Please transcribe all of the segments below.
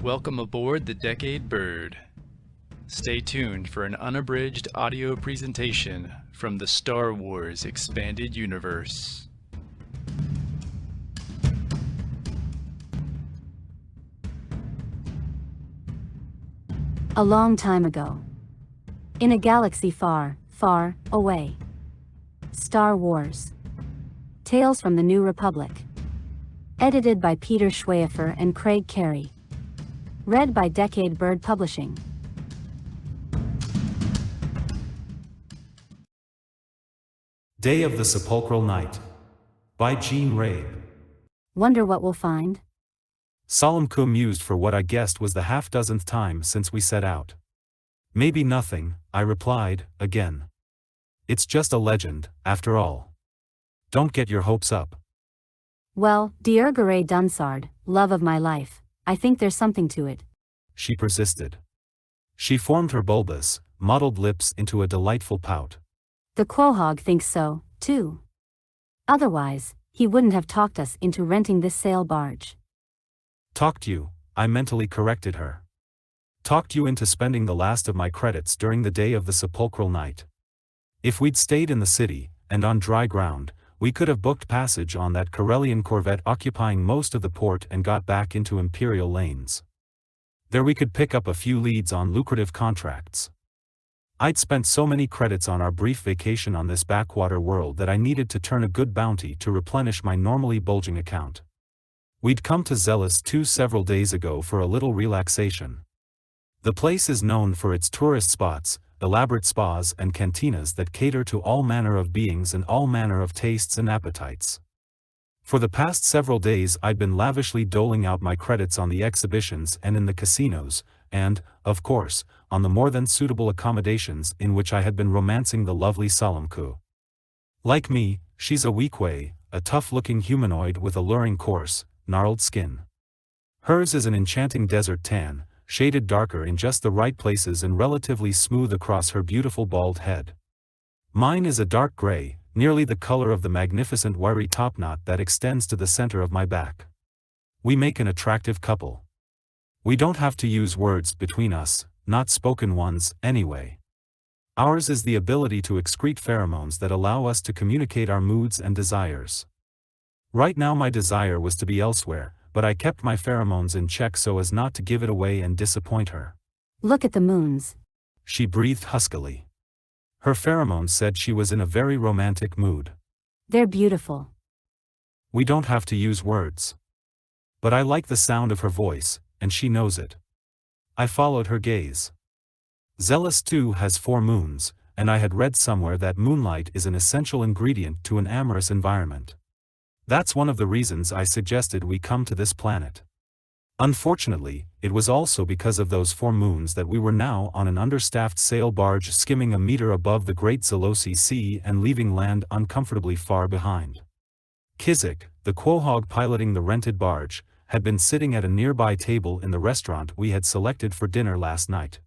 Welcome aboard the Decade Bird. Stay tuned for an unabridged audio presentation from the Star Wars Expanded Universe. A long time ago. In a galaxy far, far away. Star Wars. Tales from the New Republic. Edited by Peter Schweighofer and Craig Carey. Read by Decade Bird Publishing. Day of the Sepulchral Night. By Jean Rabe. Wonder what we'll find? Solemn mused for what I guessed was the half-dozenth time since we set out. Maybe nothing, I replied, again. It's just a legend, after all. Don't get your hopes up. Well, Diergaray Dunsard, love of my life, I think there's something to it. She persisted. She formed her bulbous, mottled lips into a delightful pout. The Quahog thinks so, too. Otherwise, he wouldn't have talked us into renting this sail barge. Talked you, I mentally corrected her. Talked you into spending the last of my credits during the day of the Sepulchral Night. If we'd stayed in the city, and on dry ground, we could have booked passage on that Corellian corvette occupying most of the port and got back into Imperial lanes. There we could pick up a few leads on lucrative contracts. I'd spent so many credits on our brief vacation on this backwater world that I needed to turn a good bounty to replenish my normally bulging account. We'd come to Zealous 2 several days ago for a little relaxation. The place is known for its tourist spots, elaborate spas and cantinas that cater to all manner of beings and all manner of tastes and appetites. For the past several days I'd been lavishly doling out my credits on the exhibitions and in the casinos, and, of course, on the more than suitable accommodations in which I had been romancing the lovely Solemn. Like me, she's a Weequay, a tough-looking humanoid with alluring coarse, gnarled skin. Hers is an enchanting desert tan, shaded darker in just the right places and relatively smooth across her beautiful bald head. Mine is a dark gray, nearly the color of the magnificent wiry topknot that extends to the center of my back. We make an attractive couple. We don't have to use words between us, not spoken ones, anyway. Ours is the ability to excrete pheromones that allow us to communicate our moods and desires. Right now my desire was to be elsewhere, but I kept my pheromones in check so as not to give it away and disappoint her. Look at the moons. She breathed huskily. Her pheromones said she was in a very romantic mood. They're beautiful. We don't have to use words. But I like the sound of her voice, and she knows it. I followed her gaze. Zealous 2 has 4 moons, and I had read somewhere that moonlight is an essential ingredient to an amorous environment. That's one of the reasons I suggested we come to this planet. Unfortunately, it was also because of those 4 moons that we were now on an understaffed sail barge skimming a meter above the Great Zalosi Sea and leaving land uncomfortably far behind. Kizik, the Quahog piloting the rented barge, had been sitting at a nearby table in the restaurant we had selected for dinner last night.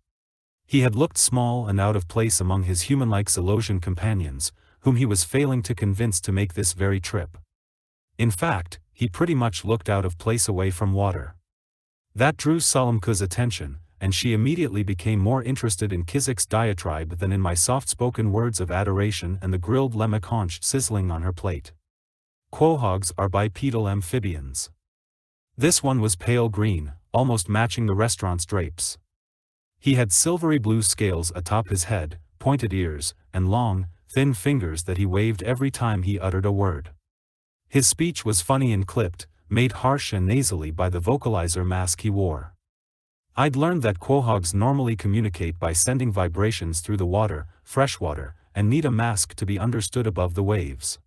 He had looked small and out of place among his human-like Zalosian companions, whom he was failing to convince to make this very trip. In fact, he pretty much looked out of place away from water. That drew Solemn's attention, and she immediately became more interested in Kizik's diatribe than in my soft-spoken words of adoration and the grilled lemon haunch sizzling on her plate. Quahogs are bipedal amphibians. This one was pale green, almost matching the restaurant's drapes. He had silvery blue scales atop his head, pointed ears, and long, thin fingers that he waved every time he uttered a word. His speech was funny and clipped, made harsh and nasally by the vocalizer mask he wore. I'd learned that quahogs normally communicate by sending vibrations through the water, fresh water, and need a mask to be understood above the waves.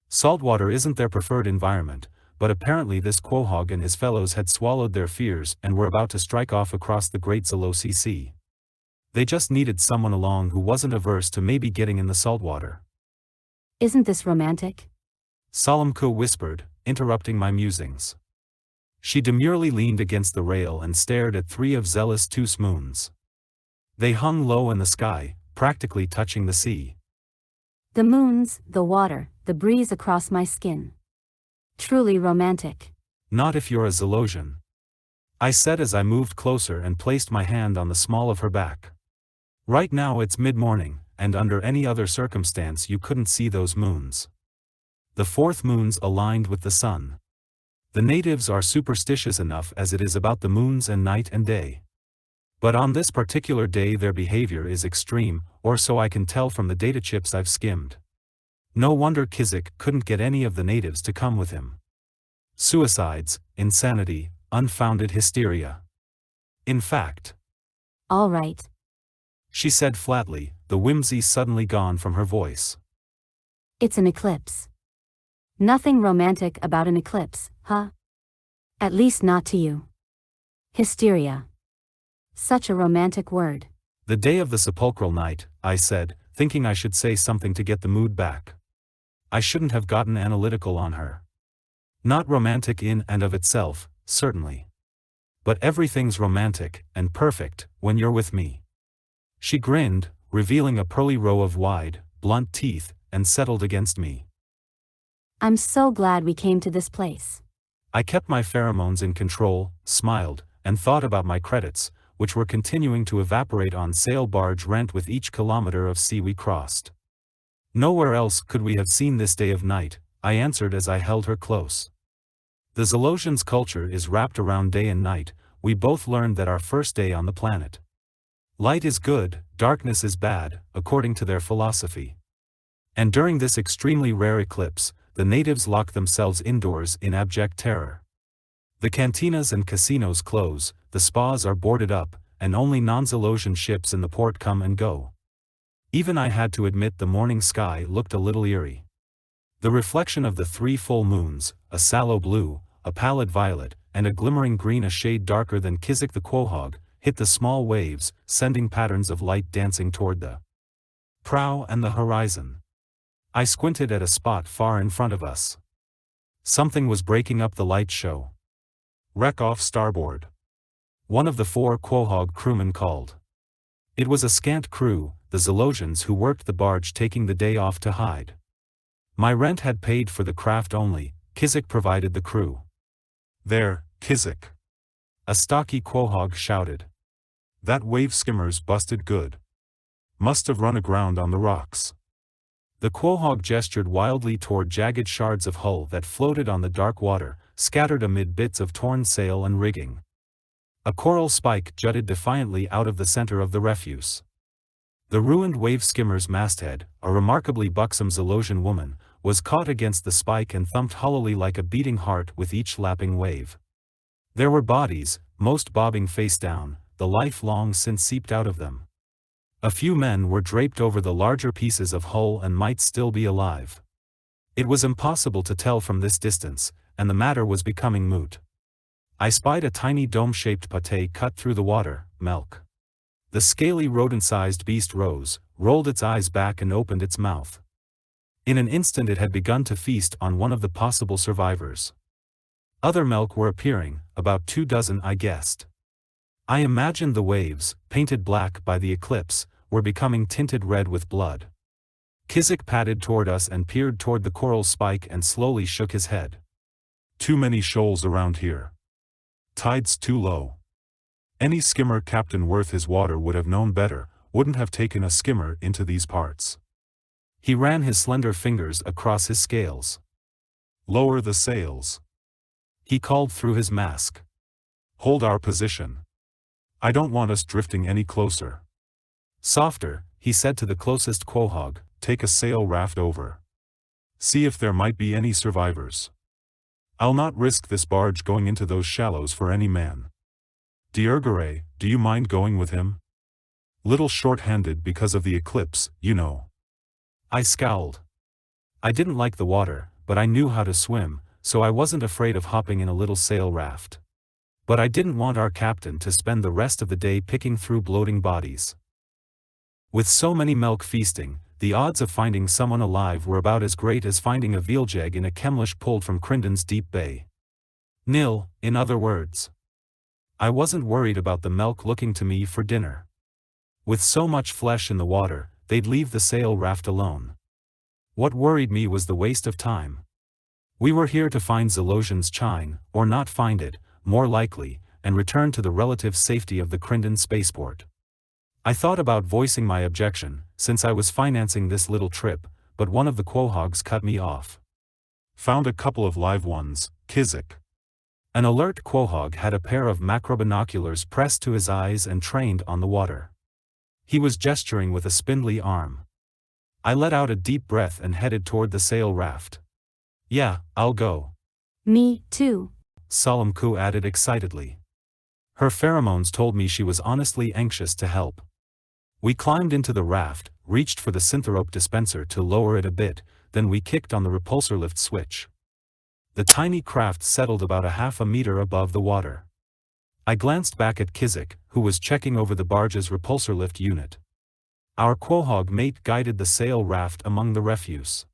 Saltwater isn't their preferred environment, but apparently this quahog and his fellows had swallowed their fears and were about to strike off across the Great Zalosi Sea. They just needed someone along who wasn't averse to maybe getting in the saltwater. Isn't this romantic? Solemn whispered, interrupting my musings. She demurely leaned against the rail and stared at 3 of Zealous 2's moons. They hung low in the sky, practically touching the sea. The moons, the water, the breeze across my skin. Truly romantic. Not if you're a Zalosian. I said as I moved closer and placed my hand on the small of her back. Right now it's mid-morning, and under any other circumstance you couldn't see those moons. The fourth moon's aligned with the sun. The natives are superstitious enough as it is about the moons and night and day. But on this particular day their behavior is extreme, or so I can tell from the data chips I've skimmed. No wonder Kizik couldn't get any of the natives to come with him. Suicides, insanity, unfounded hysteria. In fact. All right. She said flatly, the whimsy suddenly gone from her voice. It's an eclipse. Nothing romantic about an eclipse, huh? At least not to you. Hysteria. Such a romantic word. The day of the sepulchral night, I said, thinking I should say something to get the mood back. I shouldn't have gotten analytical on her. Not romantic in and of itself, certainly. But everything's romantic and perfect when you're with me. She grinned, revealing a pearly row of wide, blunt teeth, and settled against me. I'm so glad we came to this place. I kept my pheromones in control, smiled, and thought about my credits, which were continuing to evaporate on sail barge rent with each kilometer of sea we crossed. Nowhere else could we have seen this day of night, I answered as I held her close. The Zolosians' culture is wrapped around day and night. We both learned that our first day on the planet. Light is good, darkness is bad, according to their philosophy. And during this extremely rare eclipse, the natives lock themselves indoors in abject terror. The cantinas and casinos close, the spas are boarded up, and only non-Zolosian ships in the port come and go. Even I had to admit the morning sky looked a little eerie. The reflection of the 3 full moons, a sallow blue, a pallid violet, and a glimmering green a shade darker than Kizik the quahog, hit the small waves, sending patterns of light dancing toward the prow and the horizon. I squinted at a spot far in front of us. Something was breaking up the light show. Wreck off starboard. One of the 4 quahog crewmen called. It was a scant crew, the Zolosians who worked the barge taking the day off to hide. My rent had paid for the craft only, Kizik provided the crew. There, Kizik. A stocky quahog shouted. That wave skimmer's busted good. Must have run aground on the rocks. The quahog gestured wildly toward jagged shards of hull that floated on the dark water, scattered amid bits of torn sail and rigging. A coral spike jutted defiantly out of the center of the refuse. The ruined wave skimmer's masthead, a remarkably buxom Zolosian woman, was caught against the spike and thumped hollowly like a beating heart with each lapping wave. There were bodies, most bobbing face down, the life long since seeped out of them. A few men were draped over the larger pieces of hull and might still be alive. It was impossible to tell from this distance, and the matter was becoming moot. I spied a tiny dome-shaped pate cut through the water, milk. The scaly rodent-sized beast rose, rolled its eyes back and opened its mouth. In an instant it had begun to feast on one of the possible survivors. Other milk were appearing, about 24 I guessed. I imagined the waves, painted black by the eclipse, were becoming tinted red with blood. Kizik padded toward us and peered toward the coral spike and slowly shook his head. Too many shoals around here. Tide's too low. Any skimmer captain worth his water would have known better, wouldn't have taken a skimmer into these parts. He ran his slender fingers across his scales. Lower the sails. He called through his mask. Hold our position. I don't want us drifting any closer. Softer, he said to the closest quahog, take a sail raft over. See if there might be any survivors. I'll not risk this barge going into those shallows for any man. Diergaray, do you mind going with him? Little short-handed because of the eclipse, you know. I scowled. I didn't like the water, but I knew how to swim, so I wasn't afraid of hopping in a little sail raft. But I didn't want our captain to spend the rest of the day picking through bloating bodies. With so many milk feasting, the odds of finding someone alive were about as great as finding a vealjag in a chemlish pulled from Crinden's deep bay. Nil, in other words. I wasn't worried about the milk looking to me for dinner. With so much flesh in the water, they'd leave the sail raft alone. What worried me was the waste of time. We were here to find Zolosian's chine, or not find it, more likely, and return to the relative safety of the Crindon spaceport. I thought about voicing my objection, since I was financing this little trip, but one of the quahogs cut me off. Found a couple of live ones, Kizik. An alert quahog had a pair of macrobinoculars pressed to his eyes and trained on the water. He was gesturing with a spindly arm. I let out a deep breath and headed toward the sail raft. Yeah, I'll go. Me, too. Salamku added excitedly. Her pheromones told me she was honestly anxious to help. We climbed into the raft, reached for the syntherope dispenser to lower it a bit, then we kicked on the repulsor lift switch. The tiny craft settled about a half a meter above the water. I glanced back at Kizik, who was checking over the barge's repulsor lift unit. Our quahog mate guided the sail raft among the refuse.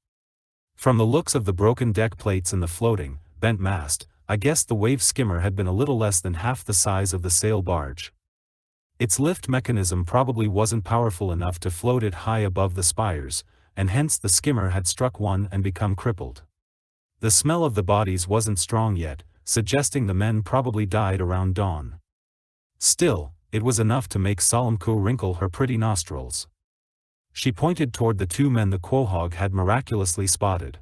From the looks of the broken deck plates and the floating, bent mast, I guessed the wave skimmer had been a little less than half the size of the sail barge. Its lift mechanism probably wasn't powerful enough to float it high above the spires, and hence the skimmer had struck one and become crippled. The smell of the bodies wasn't strong yet, suggesting the men probably died around dawn. Still, it was enough to make Salamku wrinkle her pretty nostrils. She pointed toward the two men the quahog had miraculously spotted.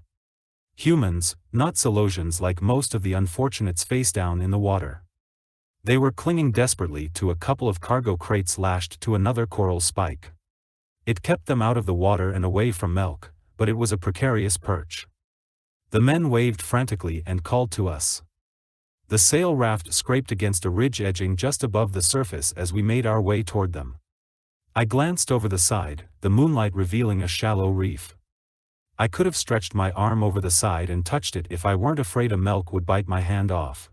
Humans, not Solosians like most of the unfortunates face down in the water. They were clinging desperately to a couple of cargo crates lashed to another coral spike. It kept them out of the water and away from milk, but it was a precarious perch. The men waved frantically and called to us. The sail raft scraped against a ridge edging just above the surface as we made our way toward them. I glanced over the side, the moonlight revealing a shallow reef. I could have stretched my arm over the side and touched it if I weren't afraid a milk would bite my hand off.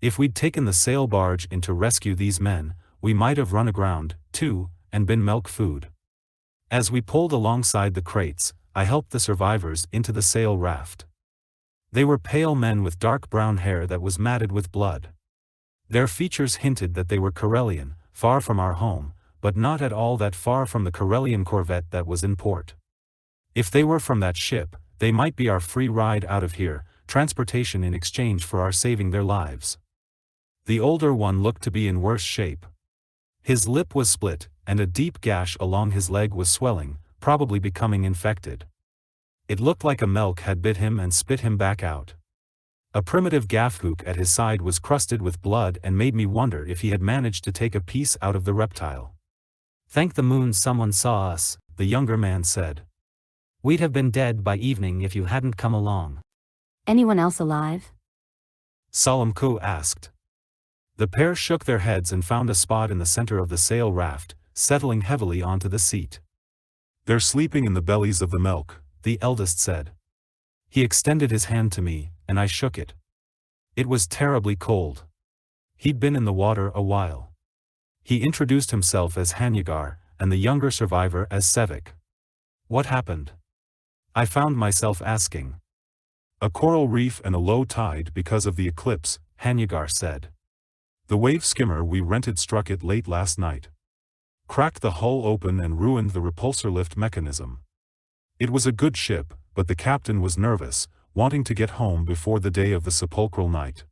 If we'd taken the sail barge in to rescue these men, we might have run aground, too, and been milk food. As we pulled alongside the crates, I helped the survivors into the sail raft. They were pale men with dark brown hair that was matted with blood. Their features hinted that they were Corellian, far from our home, but not at all that far from the Corellian corvette that was in port. If they were from that ship, they might be our free ride out of here, transportation in exchange for our saving their lives. The older one looked to be in worse shape. His lip was split, and a deep gash along his leg was swelling, probably becoming infected. It looked like a milk had bit him and spit him back out. A primitive gaff hook at his side was crusted with blood and made me wonder if he had managed to take a piece out of the reptile. Thank the moon someone saw us, the younger man said. We'd have been dead by evening if you hadn't come along. Anyone else alive? Salamku asked. The pair shook their heads and found a spot in the center of the sail raft, settling heavily onto the seat. They're sleeping in the bellies of the milk, the eldest said. He extended his hand to me, and I shook it. It was terribly cold. He'd been in the water a while. He introduced himself as Hanygar, and the younger survivor as Sevik. What happened? I found myself asking. A coral reef and a low tide because of the eclipse, Hanygar said. The wave skimmer we rented struck it late last night. Cracked the hull open and ruined the repulsor lift mechanism. It was a good ship, but the captain was nervous, wanting to get home before the day of the Sepulchral Night.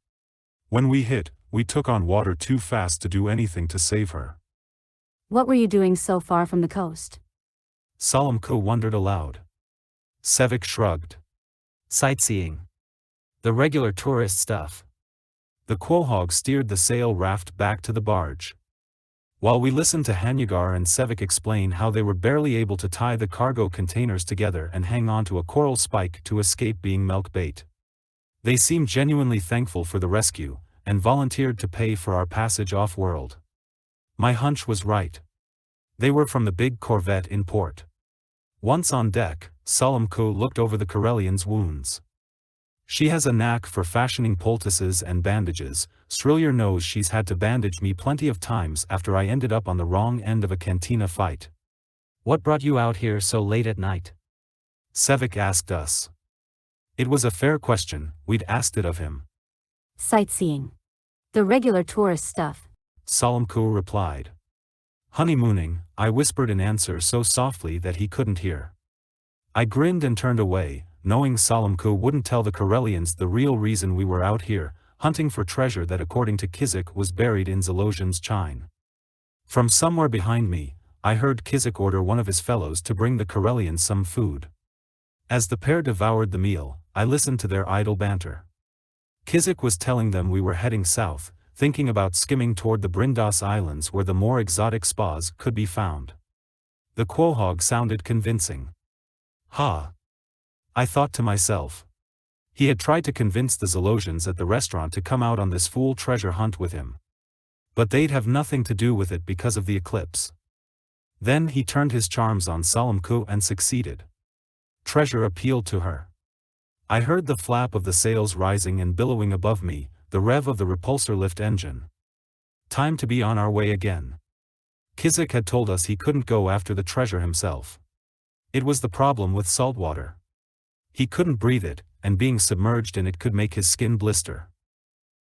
When we hit, we took on water too fast to do anything to save her. What were you doing so far from the coast? Salamku wondered aloud. Sevik shrugged. Sightseeing. The regular tourist stuff. The quahog steered the sail raft back to the barge. While we listened to Hanygar and Sevik explain how they were barely able to tie the cargo containers together and hang on to a coral spike to escape being milk bait. They seemed genuinely thankful for the rescue, and volunteered to pay for our passage off-world. My hunch was right. They were from the big corvette in port. Once on deck, Salamku looked over the Corellian's wounds. She has a knack for fashioning poultices and bandages. Srillier knows she's had to bandage me plenty of times after I ended up on the wrong end of a cantina fight. What brought you out here so late at night? Sevik asked us. It was a fair question, we'd asked it of him. Sightseeing. The regular tourist stuff. Salamku replied. Honeymooning, I whispered in answer so softly that he couldn't hear. I grinned and turned away, knowing Salamku wouldn't tell the Corellians the real reason we were out here. hunting for treasure that according to Kizik was buried in Zalosian's chine. From somewhere behind me, I heard Kizik order one of his fellows to bring the Karelians some food. As the pair devoured the meal, I listened to their idle banter. Kizik was telling them we were heading south, thinking about skimming toward the Brindas Islands where the more exotic spas could be found. The quahog sounded convincing. Ha! I thought to myself. He had tried to convince the Zalosians at the restaurant to come out on this fool treasure hunt with him. But they'd have nothing to do with it because of the eclipse. Then he turned his charms on Salamku and succeeded. Treasure appealed to her. I heard the flap of the sails rising and billowing above me, the rev of the repulsor lift engine. Time to be on our way again. Kizik had told us he couldn't go after the treasure himself. It was the problem with salt water. He couldn't breathe it, and being submerged in it could make his skin blister.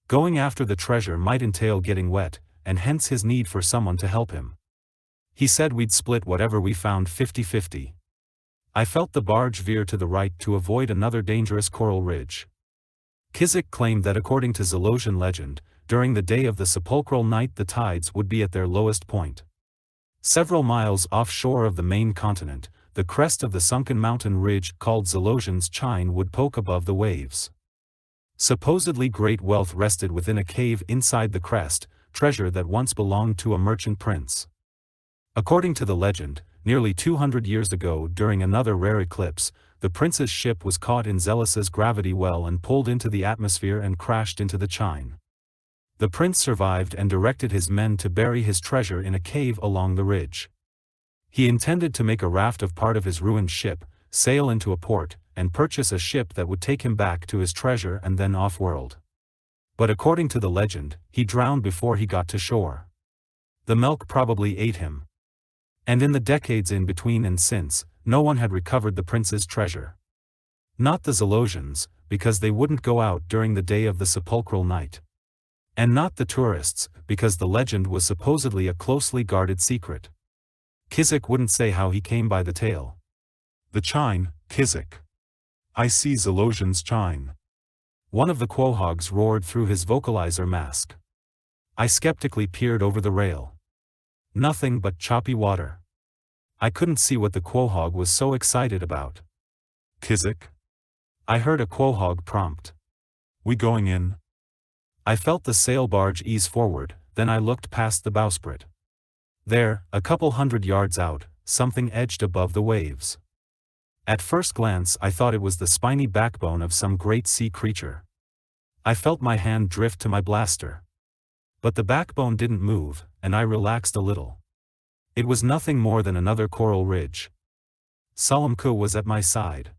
Going after the treasure might entail getting wet, and hence his need for someone to help him. He said we'd split whatever we found 50-50. I felt the barge veer to the right to avoid another dangerous coral ridge. Kizik claimed that according to Zalosian legend, during the day of the Sepulchral Night the tides would be at their lowest point. Several miles offshore of the main continent, the crest of the sunken mountain ridge called Zalosian's chine would poke above the waves. Supposedly great wealth rested within a cave inside the crest, treasure that once belonged to a merchant prince. According to the legend, nearly 200 years ago during another rare eclipse, the prince's ship was caught in Zelus's gravity well and pulled into the atmosphere and crashed into the chine. The prince survived and directed his men to bury his treasure in a cave along the ridge. He intended to make a raft of part of his ruined ship, sail into a port, and purchase a ship that would take him back to his treasure and then off-world. But according to the legend, he drowned before he got to shore. The milk probably ate him. And in the decades in between and since, no one had recovered the prince's treasure. Not the Zalosians, because they wouldn't go out during the day of the Sepulchral Night. And not the tourists, because the legend was supposedly a closely guarded secret. Kizik wouldn't say how he came by the tale. The chine, Kizik. I see Zalosian's chine. One of the quahogs roared through his vocalizer mask. I skeptically peered over the rail. Nothing but choppy water. I couldn't see what the quahog was so excited about. Kizik? I heard a quahog prompt. We going in? I felt the sail barge ease forward, then I looked past the bowsprit. There, a couple 100 yards out, something edged above the waves. At first glance I thought it was the spiny backbone of some great sea creature. I felt my hand drift to my blaster. But the backbone didn't move, and I relaxed a little. It was nothing more than another coral ridge. Salamku was at my side.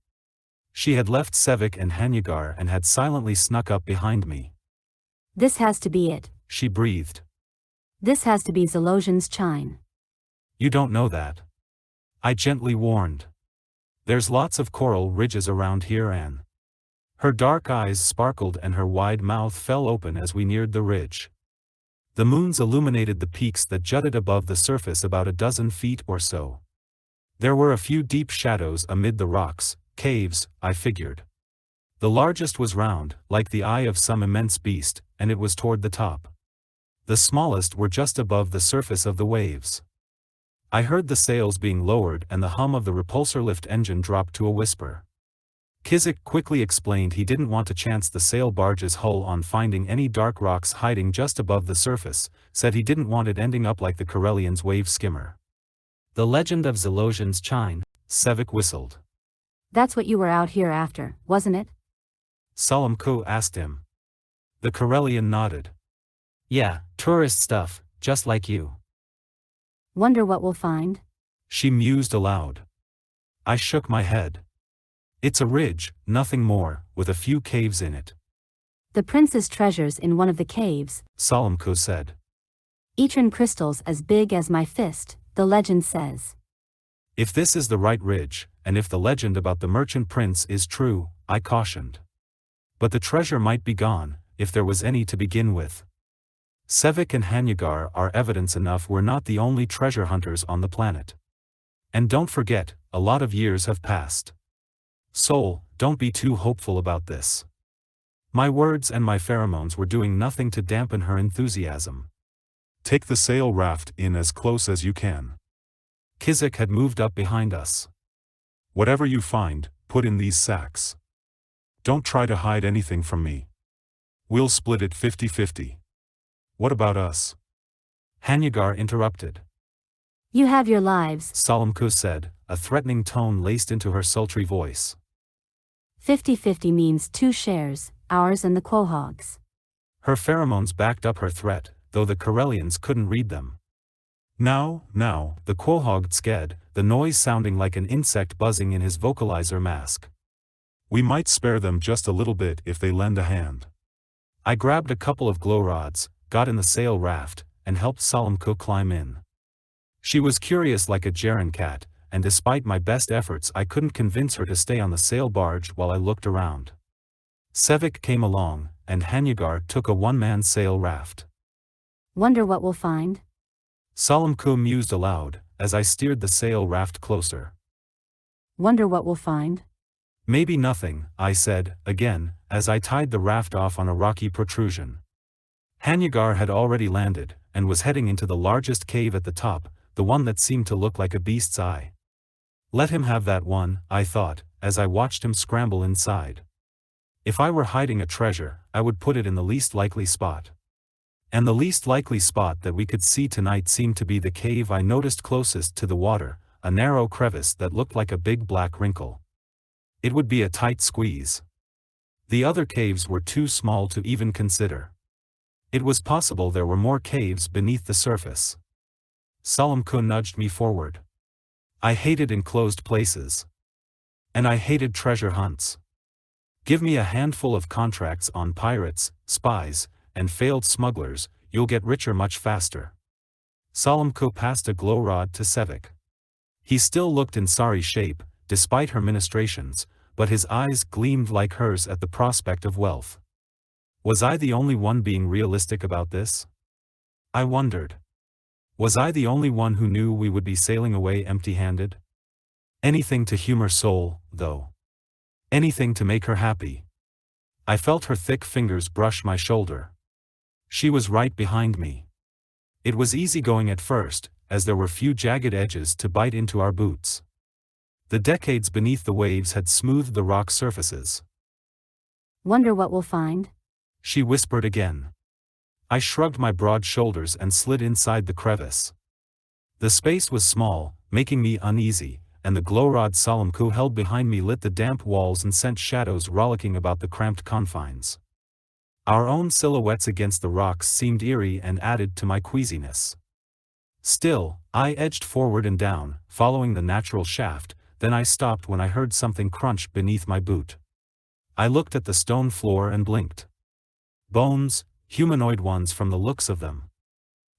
She had left Sevik and Hanygar and had silently snuck up behind me. This has to be it. She breathed. This has to be Zalosian's chine. You don't know that. I gently warned. There's lots of coral ridges around here, Anne. Her dark eyes sparkled and her wide mouth fell open as we neared the ridge. The moons illuminated the peaks that jutted above the surface about a dozen feet or so. There were a few deep shadows amid the rocks, caves, I figured. The largest was round, like the eye of some immense beast, and it was toward the top. The smallest were just above the surface of the waves. I heard the sails being lowered and the hum of the repulsor lift engine drop to a whisper. Kizik quickly explained he didn't want to chance the sail barge's hull on finding any dark rocks hiding just above the surface, said he didn't want it ending up like the Karelians' wave skimmer. The legend of Zalosian's chine. Sevik whistled. That's what you were out here after, wasn't it? Salamku asked him. The Karelian nodded. Yeah, tourist stuff, just like you. Wonder what we'll find? She mused aloud. I shook my head. It's a ridge, nothing more, with a few caves in it. The prince's treasures in one of the caves, Salamku said. Etran crystals as big as my fist, the legend says. If this is the right ridge, and if the legend about the merchant prince is true, I cautioned. But the treasure might be gone, if there was any to begin with. Sevik and Hanygar are evidence enough we're not the only treasure hunters on the planet. And don't forget, a lot of years have passed. Soul, don't be too hopeful about this. My words and my pheromones were doing nothing to dampen her enthusiasm. Take the sail raft in as close as you can. Kizik had moved up behind us. Whatever you find, put in these sacks. Don't try to hide anything from me. We'll split it 50-50. What about us? Hanygar interrupted. You have your lives. Salamku said, a threatening tone laced into her sultry voice. 50-50 means 2 shares, ours and the Quahog's. Her pheromones backed up her threat, though the Corellians couldn't read them. Now, The Quahog sked, the noise sounding like an insect buzzing in his vocalizer mask. we might spare them just a little bit if they lend a hand. I grabbed a couple of glow rods, got in the sail raft, and helped Salamku climb in. She was curious like a Jaren cat, and despite my best efforts I couldn't convince her to stay on the sail barge while I looked around. Sevik came along, and Hanygar took a one-man sail raft. Wonder what we'll find? Salamku mused aloud, as I steered the sail raft closer. Wonder what we'll find? Maybe nothing, I said, again, as I tied the raft off on a rocky protrusion. Hanygar had already landed, and was heading into the largest cave at the top, the one that seemed to look like a beast's eye. Let him have that one, I thought, as I watched him scramble inside. If I were hiding a treasure, I would put it in the least likely spot. And the least likely spot that we could see tonight seemed to be the cave I noticed closest to the water, a narrow crevice that looked like a big black wrinkle. It would be a tight squeeze. The other caves were too small to even consider. It was possible there were more caves beneath the surface. Salamku nudged me forward. I hated enclosed places. And I hated treasure hunts. Give me a handful of contracts on pirates, spies, and failed smugglers, you'll get richer much faster. Salamku passed a glow rod to Sevik. He still looked in sorry shape, despite her ministrations, but his eyes gleamed like hers at the prospect of wealth. Was I the only one being realistic about this? I wondered. Was I the only one who knew we would be sailing away empty-handed? Anything to humor Sol, though. Anything to make her happy. I felt her thick fingers brush my shoulder. She was right behind me. It was easy going at first, as there were few jagged edges to bite into our boots. The decades beneath the waves had smoothed the rock surfaces. Wonder what we'll find? She whispered again. I shrugged my broad shoulders and slid inside the crevice. The space was small, making me uneasy, and the glowrod Salamku held behind me lit the damp walls and sent shadows rollicking about the cramped confines. Our own silhouettes against the rocks seemed eerie and added to my queasiness. Still, I edged forward and down, following the natural shaft, then I stopped when I heard something crunch beneath my boot. I looked at the stone floor and blinked. Bones, humanoid ones from the looks of them.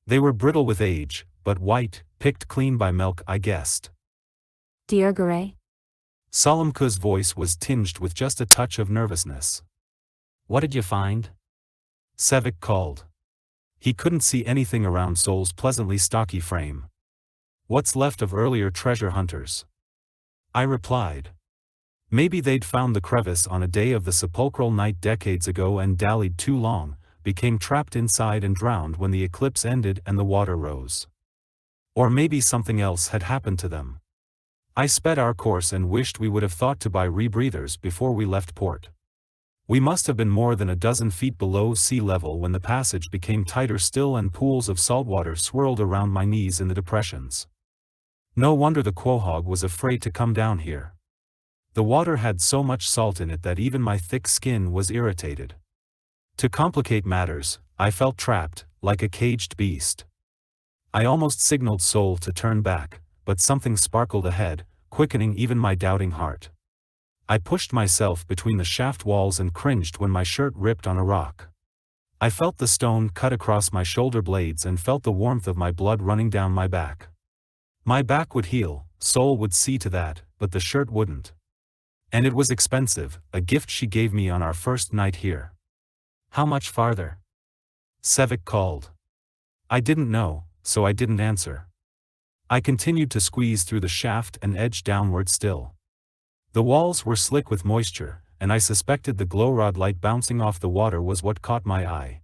They were brittle with age, but white, picked clean by milk, I guessed. Diergaray? Salamku's voice was tinged with just a touch of nervousness. What did you find? Sevik called. He couldn't see anything around Sol's pleasantly stocky frame. What's left of earlier treasure hunters? I replied. Maybe they'd found the crevice on a day of the Sepulchral Night decades ago and dallied too long, became trapped inside and drowned when the eclipse ended and the water rose. Or maybe something else had happened to them. I sped our course and wished we would have thought to buy rebreathers before we left port. We must have been more than a dozen feet below sea level when the passage became tighter still and pools of saltwater swirled around my knees in the depressions. No wonder the quahog was afraid to come down here. The water had so much salt in it that even my thick skin was irritated. To complicate matters, I felt trapped, like a caged beast. I almost signaled Sol to turn back, but something sparkled ahead, quickening even my doubting heart. I pushed myself between the shaft walls and cringed when my shirt ripped on a rock. I felt the stone cut across my shoulder blades and felt the warmth of my blood running down my back. My back would heal, Sol would see to that, but the shirt wouldn't. And it was expensive, a gift she gave me on our first night here. How much farther? Sevik called. I didn't know, so I didn't answer. I continued to squeeze through the shaft and edge downward still. The walls were slick with moisture, and I suspected the glowrod light bouncing off the water was what caught my eye.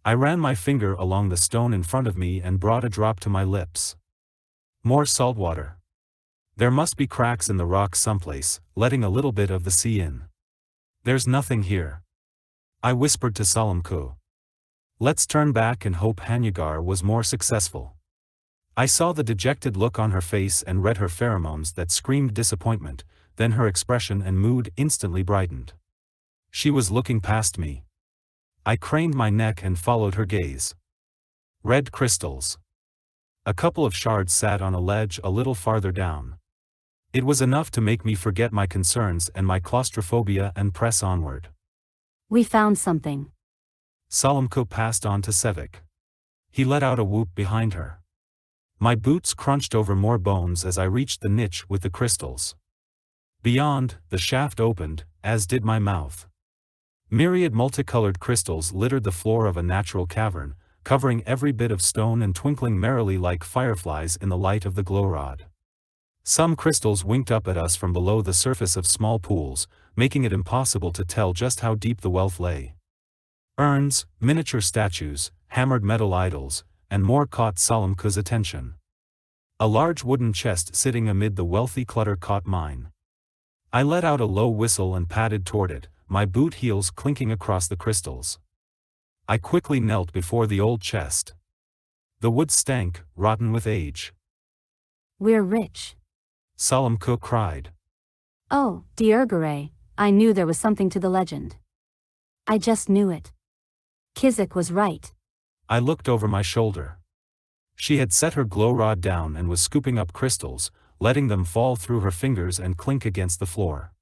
I ran my finger along the stone in front of me and brought a drop to my lips. More salt water. There must be cracks in the rock someplace, letting a little bit of the sea in. There's nothing here. I whispered to Salamko. Let's turn back and hope Hanyagar was more successful. I saw the dejected look on her face and read her pheromones that screamed disappointment, then her expression and mood instantly brightened. She was looking past me. I craned my neck and followed her gaze. Red crystals. A couple of shards sat on a ledge a little farther down. It was enough to make me forget my concerns and my claustrophobia and press onward. We found something. Salamko passed on to Sevik. He let out a whoop behind her. My boots crunched over more bones as I reached the niche with the crystals. Beyond, the shaft opened, as did my mouth. Myriad multicolored crystals littered the floor of a natural cavern, covering every bit of stone and twinkling merrily like fireflies in the light of the glowrod. Some crystals winked up at us from below the surface of small pools, making it impossible to tell just how deep the wealth lay. Urns, miniature statues, hammered metal idols, and more caught Salamko's attention. A large wooden chest sitting amid the wealthy clutter caught mine. I let out a low whistle and padded toward it, my boot heels clinking across the crystals. I quickly knelt before the old chest. The wood stank, rotten with age. We're rich. Salamko cried. Oh, Diergare, I knew there was something to the legend. I just knew it. Kizik was right. I looked over my shoulder. She had set her glowrod down and was scooping up crystals, letting them fall through her fingers and clink against the floor.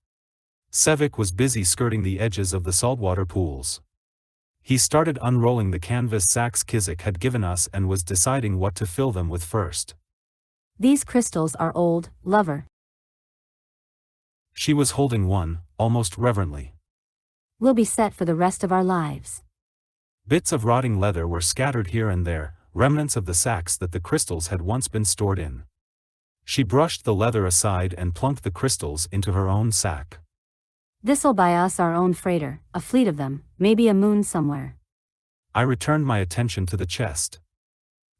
Sevik was busy skirting the edges of the saltwater pools. He started unrolling the canvas sacks Kizik had given us and was deciding what to fill them with first. These crystals are old, lover. She was holding one, almost reverently. We'll be set for the rest of our lives. Bits of rotting leather were scattered here and there, remnants of the sacks that the crystals had once been stored in. She brushed the leather aside and plunked the crystals into her own sack. This'll buy us our own freighter, a fleet of them, maybe a moon somewhere. I returned my attention to the chest.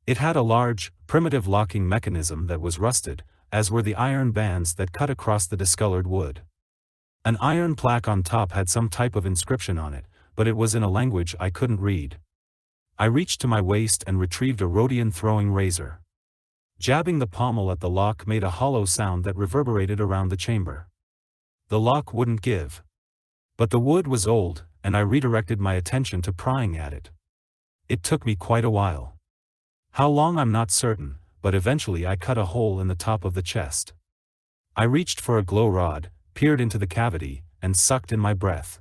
It had a large, primitive locking mechanism that was rusted, as were the iron bands that cut across the discolored wood. An iron plaque on top had some type of inscription on it, but it was in a language I couldn't read. I reached to my waist and retrieved a Rhodian throwing razor. Jabbing the pommel at the lock made a hollow sound that reverberated around the chamber. The lock wouldn't give. But the wood was old, and I redirected my attention to prying at it. It took me quite a while. How long I'm not certain, but eventually I cut a hole in the top of the chest. I reached for a glow rod, peered into the cavity, and sucked in my breath.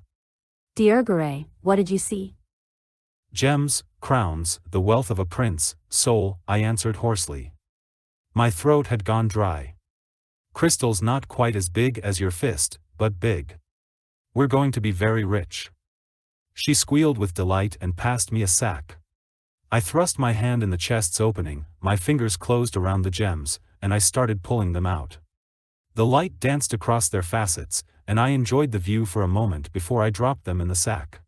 Diergare, what did you see? Gems, crowns, the wealth of a prince, soul, I answered hoarsely. My throat had gone dry. Crystals not quite as big as your fist, but big. We're going to be very rich. She squealed with delight and passed me a sack. I thrust my hand in the chest's opening, my fingers closed around the gems, and I started pulling them out. The light danced across their facets, and I enjoyed the view for a moment before I dropped them in the sack.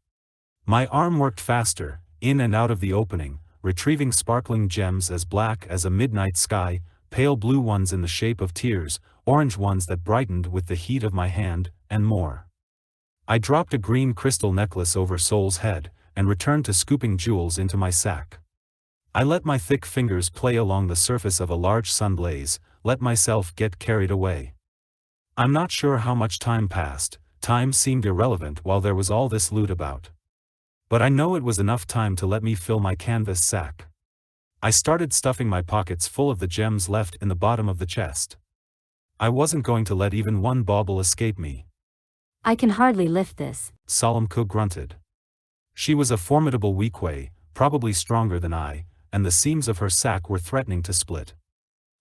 My arm worked faster, in and out of the opening, retrieving sparkling gems as black as a midnight sky, pale blue ones in the shape of tears, orange ones that brightened with the heat of my hand, and more. I dropped a green crystal necklace over Soul's head, and returned to scooping jewels into my sack. I let my thick fingers play along the surface of a large sun blaze, let myself get carried away. I'm not sure how much time passed, time seemed irrelevant while there was all this loot about. But I know it was enough time to let me fill my canvas sack. I started stuffing my pockets full of the gems left in the bottom of the chest. I wasn't going to let even one bauble escape me. I can hardly lift this, Salamko grunted. She was a formidable Weequay, probably stronger than I, and the seams of her sack were threatening to split.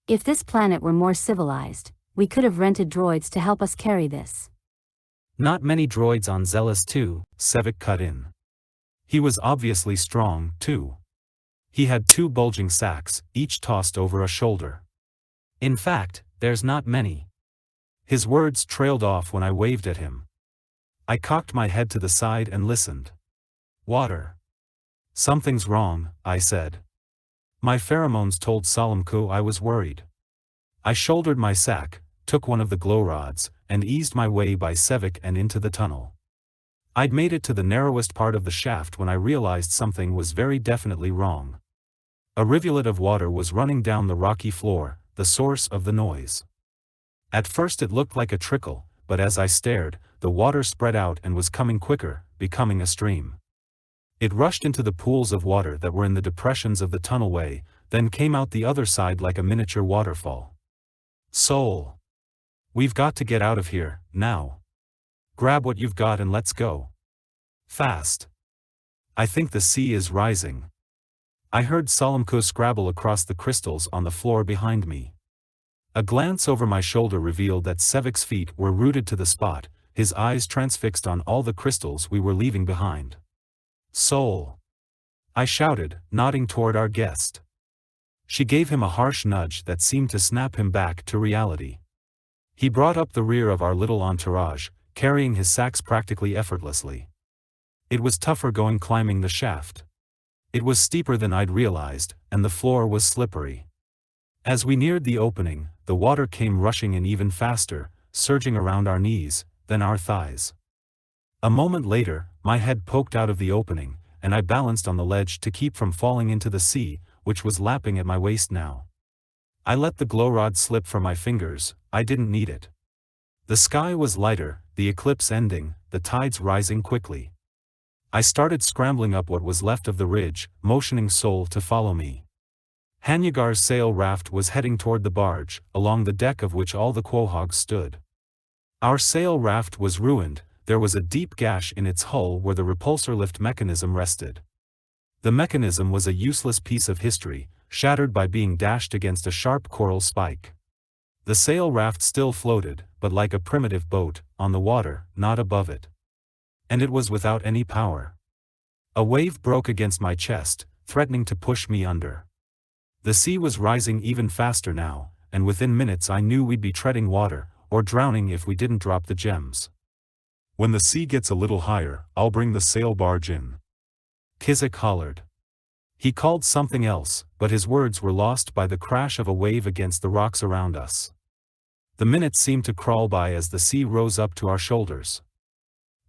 If this planet were more civilized, we could have rented droids to help us carry this. Not many droids on Zealous 2, Sevik cut in. He was obviously strong, too. He had 2 bulging sacks, each tossed over a shoulder. In fact, there's not many. His words trailed off when I waved at him. I cocked my head to the side and listened. Water. Something's wrong, I said. My pheromones told Salamku I was worried. I shouldered my sack, took one of the glow rods, and eased my way by Sevik and into the tunnel. I'd made it to the narrowest part of the shaft when I realized something was very definitely wrong. A rivulet of water was running down the rocky floor, the source of the noise. At first it looked like a trickle, but as I stared, the water spread out and was coming quicker, becoming a stream. It rushed into the pools of water that were in the depressions of the tunnelway, then came out the other side like a miniature waterfall. Soul. We've got to get out of here, now. Grab what you've got and let's go. Fast. I think the sea is rising. I heard Salamku scrabble across the crystals on the floor behind me. A glance over my shoulder revealed that Sevik's feet were rooted to the spot, his eyes transfixed on all the crystals we were leaving behind. Soul. I shouted, nodding toward our guest. She gave him a harsh nudge that seemed to snap him back to reality. He brought up the rear of our little entourage, carrying his sacks practically effortlessly. It was tougher going climbing the shaft. It was steeper than I'd realized, and the floor was slippery. As we neared the opening, the water came rushing in even faster, surging around our knees, then our thighs. A moment later, my head poked out of the opening, and I balanced on the ledge to keep from falling into the sea, which was lapping at my waist now. I let the glow rod slip from my fingers, I didn't need it. The sky was lighter, the eclipse ending, the tides rising quickly. I started scrambling up what was left of the ridge, motioning Soul to follow me. Hanyagar's sail raft was heading toward the barge, along the deck of which all the quahogs stood. Our sail raft was ruined, there was a deep gash in its hull where the repulsor lift mechanism rested. The mechanism was a useless piece of history, shattered by being dashed against a sharp coral spike. The sail raft still floated, but like a primitive boat, on the water, not above it. And it was without any power. A wave broke against my chest, threatening to push me under. The sea was rising even faster now, and within minutes I knew we'd be treading water, or drowning if we didn't drop the gems. When the sea gets a little higher, I'll bring the sail barge in. Kizik hollered. He called something else, but his words were lost by the crash of a wave against the rocks around us. The minutes seemed to crawl by as the sea rose up to our shoulders.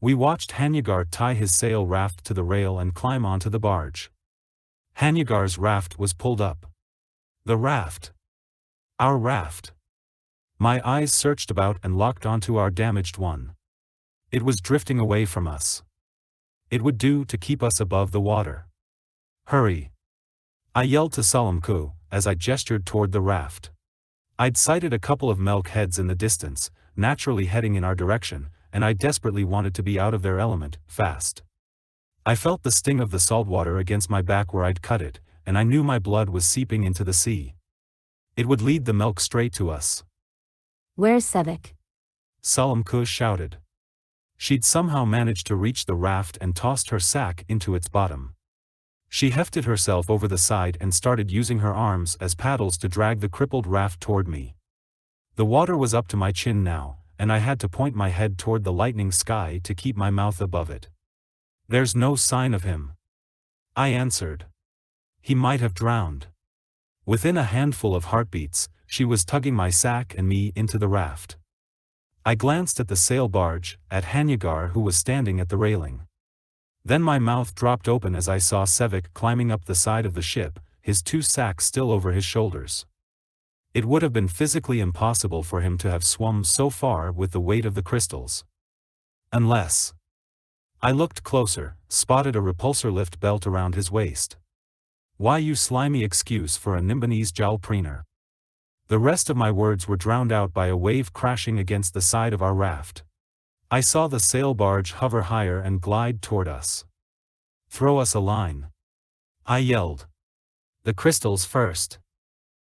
We watched Hanyagar tie his sail raft to the rail and climb onto the barge. Hanyagar's raft was pulled up. The raft. Our raft. My eyes searched about and locked onto our damaged one. It was drifting away from us. It would do to keep us above the water. Hurry. I yelled to Salamku, as I gestured toward the raft. I'd sighted a couple of milk heads in the distance, naturally heading in our direction, and I desperately wanted to be out of their element, fast. I felt the sting of the salt water against my back where I'd cut it, and I knew my blood was seeping into the sea. It would lead the milk straight to us. Where's Sevik? Salamku shouted. She'd somehow managed to reach the raft and tossed her sack into its bottom. She hefted herself over the side and started using her arms as paddles to drag the crippled raft toward me. The water was up to my chin now, and I had to point my head toward the lightning sky to keep my mouth above it. There's no sign of him. I answered. He might have drowned. Within a handful of heartbeats, she was tugging my sack and me into the raft. I glanced at the sail barge, at Hanyagar who was standing at the railing. Then my mouth dropped open as I saw Sevik climbing up the side of the ship, his two sacks still over his shoulders. It would have been physically impossible for him to have swum so far with the weight of the crystals. Unless. I looked closer, spotted a repulsor lift belt around his waist. Why you slimy excuse for a Nimbanese jalpreener. The rest of my words were drowned out by a wave crashing against the side of our raft. I saw the sail barge hover higher and glide toward us. Throw us a line. I yelled. The crystals first.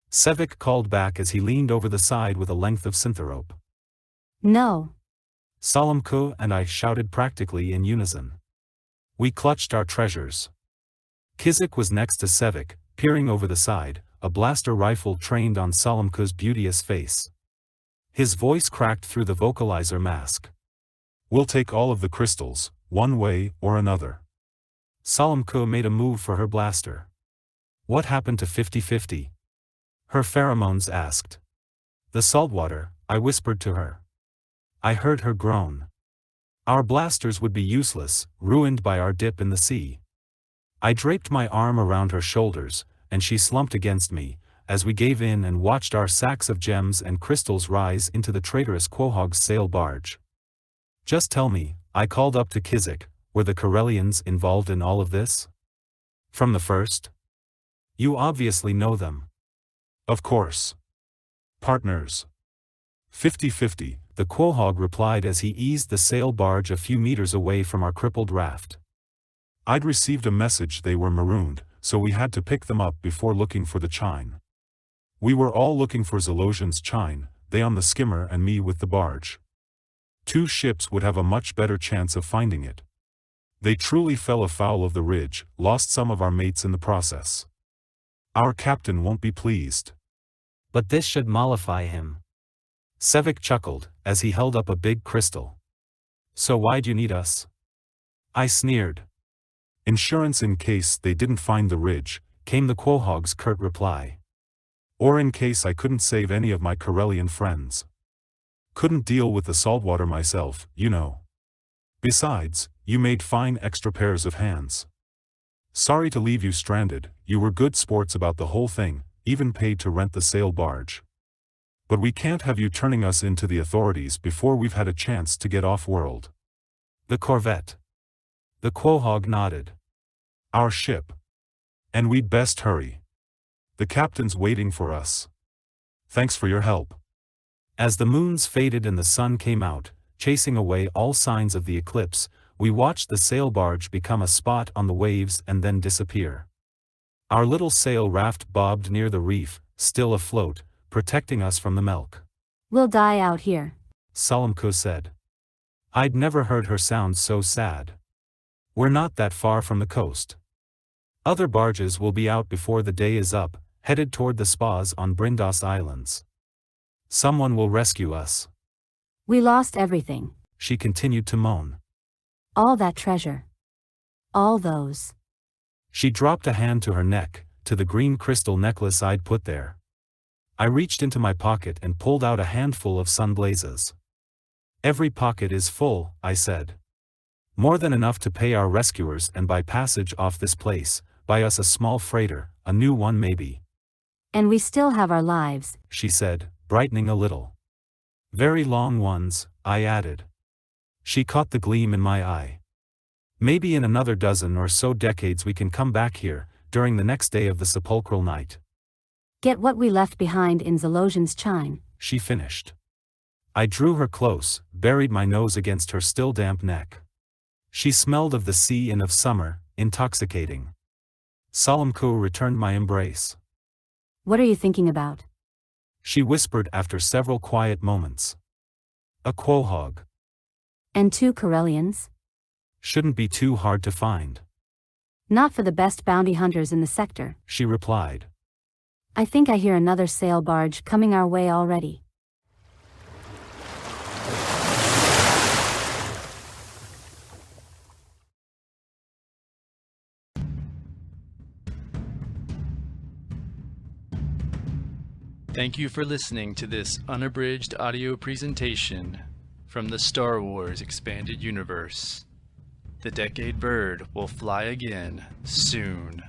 Sevik called back as he leaned over the side with a length of syntherope. No. Salamku and I shouted practically in unison. We clutched our treasures. Kizik was next to Sevik, peering over the side, a blaster rifle trained on Salamku's beauteous face. His voice cracked through the vocalizer mask. We'll take all of the crystals, one way or another. Salamko made a move for her blaster. What happened to 50-50? Her pheromones asked. The saltwater, I whispered to her. I heard her groan. Our blasters would be useless, ruined by our dip in the sea. I draped my arm around her shoulders, and she slumped against me, as we gave in and watched our sacks of gems and crystals rise into the traitorous Quahog's sail barge. Just tell me, I called up to Kizik, were the Corellians involved in all of this? From the first? You obviously know them. Of course. Partners. 50-50, the Quahog replied as he eased the sail barge a few meters away from our crippled raft. I'd received a message they were marooned, so we had to pick them up before looking for the chine. We were all looking for Zelosian's chine, they on the skimmer and me with the barge. 2 ships would have a much better chance of finding it. They truly fell afoul of the ridge, lost some of our mates in the process. Our captain won't be pleased. But this should mollify him. Sevik chuckled, as he held up a big crystal. So why'd you need us? I sneered. Insurance in case they didn't find the ridge, came the Quahog's curt reply. Or in case I couldn't save any of my Corellian friends. Couldn't deal with the saltwater myself, you know. Besides, you made fine extra pairs of hands. Sorry to leave you stranded, you were good sports about the whole thing, even paid to rent the sail barge. But we can't have you turning us into the authorities before we've had a chance to get off-world. The corvette. The Quahog nodded. Our ship. And we'd best hurry. The captain's waiting for us. Thanks for your help. As the moons faded and the sun came out, chasing away all signs of the eclipse, we watched the sail barge become a spot on the waves and then disappear. Our little sail raft bobbed near the reef, still afloat, protecting us from the milk. We'll die out here, Salamko said. I'd never heard her sound so sad. We're not that far from the coast. Other barges will be out before the day is up, headed toward the spas on Brindos Islands. Someone will rescue us. We lost everything. She continued to moan. All that treasure. All those. She dropped a hand to her neck, to the green crystal necklace I'd put there. I reached into my pocket and pulled out a handful of sunblazes. Every pocket is full, I said. More than enough to pay our rescuers and buy passage off this place, buy us a small freighter, a new one maybe. And we still have our lives, she said, brightening a little. Very long ones, I added. She caught the gleam in my eye. Maybe in another dozen or so decades we can come back here, during the next day of the Sepulchral Night. Get what we left behind in Zelosian's chine, she finished. I drew her close, buried my nose against her still damp neck. She smelled of the sea and of summer, intoxicating. Salamko returned my embrace. What are you thinking about? She whispered after several quiet moments. A Quahog. And 2 Corellians? Shouldn't be too hard to find. Not for the best bounty hunters in the sector, she replied. I think I hear another sail barge coming our way already. Thank you for listening to this unabridged audio presentation from the Star Wars Expanded Universe. The Decade Bird will fly again soon.